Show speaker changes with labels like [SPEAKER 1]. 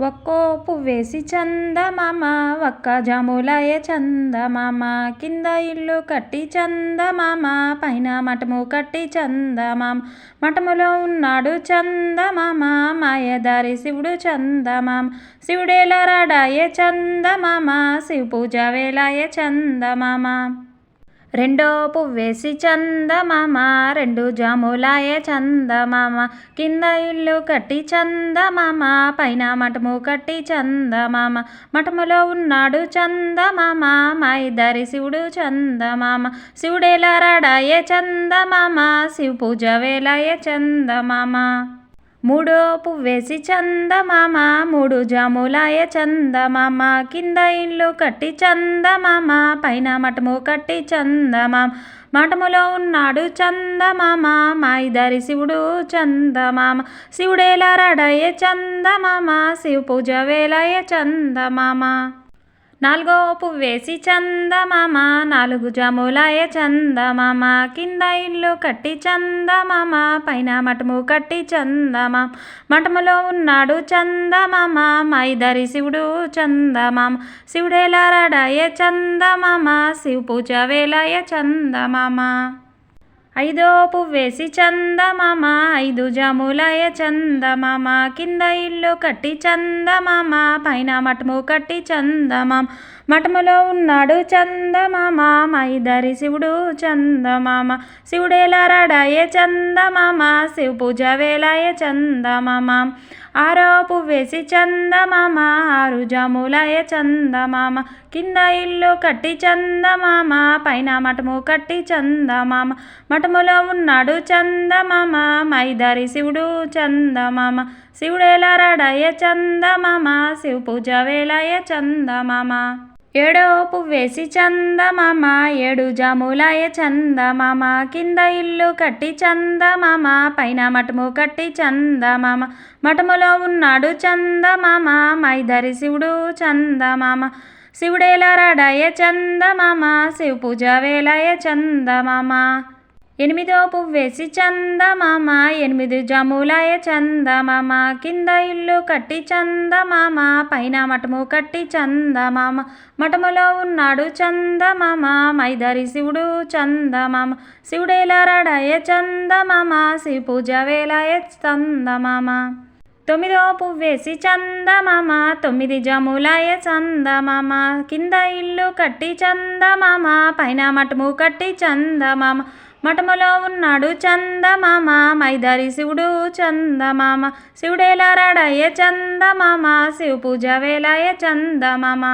[SPEAKER 1] ఒక్కో పువ్వేసి చందమామ ఒక్క జాములాయే చందమామ కింద ఇల్లు కట్టి చందమామ పైన మఠము కట్టి చందమామ మఠములో ఉన్నాడు చందమామ మాయదారి శివుడు చందమామ శివుడేలా రాడాయే చందమామ శివ పూజ వేలాయే చందమామ రెండో పువ్వేసి చందమామ రెండు జాములాయే చందమామ కింద ఇల్లు కట్టి చందమామ పైన మఠము కట్టి చందమామ మఠములో ఉన్నాడు చందమామ మాయదారి శివుడు చందమామ శివుడేలా రాడాయే చందమామ శివ పూజ వేలాయే చందమామ మూడో పువ్వేసి చందమామ మూడు జాములాయే చందమామ కింద ఇల్లు కట్టి చందమామ పైన మఠము కట్టి చందమామ మఠములో ఉన్నాడు చందమామ మాయదారి శివుడు చందమామ శివుడేలా రాడాయే చందమామ శివ పూజ వేలాయే చందమామ నాలుగో పువ్వేసి చందమామ నాలుగు జాములాయే చందమామ కింద ఇల్లు కట్టి చందమామ పైన మఠము కట్టి చందమామ మఠములో ఉన్నాడు చందమామ మాయదారి శివుడు చందమామ శివుడేలా రాడాయే చందమామ శివ పూజ వేలాయే చందమామ ఐదో పువ్వేసి చందమామ ఐదు జాములాయే చందమామ కింద ఇల్లు కట్టి చందమామ పైన మఠము కట్టి చందమామ మఠములో ఉన్నాడు చందమామ మాయదారి శివుడు చందమామ శివుడేలా రాడాయే చందమామ శివ పూజ వేలాయే చందమామ ఆరో పువ్వేసి చందమామ ఆరు జాములాయే చందమామ కింద ఇల్లు కట్టి చందమామ పైన మఠము కట్టి చందమామ మఠములో ఉన్నాడు చందమామ మాయదారి శివుడు చందమామ శివుడేలా రాడాయే చందమామ శివ పూజ వేలాయే చందమామ ఏడో పువ్వేసి చందమామ ఏడు జాములాయే చందమామ కింద ఇల్లు కట్టి చందమామ పైన మఠము కట్టి చందమామ మఠములో ఉన్నాడు చందమామ మాయదారి శివుడు చందమామ శివుడేలా రాడాయే చందమామ శివ పూజ వేలాయే చందమామ ఎనిమిదో పువ్వేసి చందమామ ఎనిమిది జాములాయే చందమామ కింద ఇల్లు కట్టి చందమామ పైన మఠము కట్టి చందమామ మఠములో ఉన్నాడు చందమామ మాయదారి శివుడు చందమామ శివుడేలా రాడాయే చందమామ శివ పూజ వేలాయే చందమామ తొమ్మిదో పువ్వేసి చందమామ తొమ్మిది జాములాయే చందమామ కింద ఇల్లు కట్టి చందమామ పైన మఠము కట్టి చందమామ మఠములో ఉన్నాడు చందమామ మాయదారి శివుడు చందమామ శివుడేలా రాడాయే చందమామ శివ పూజ వేలాయే చందమామ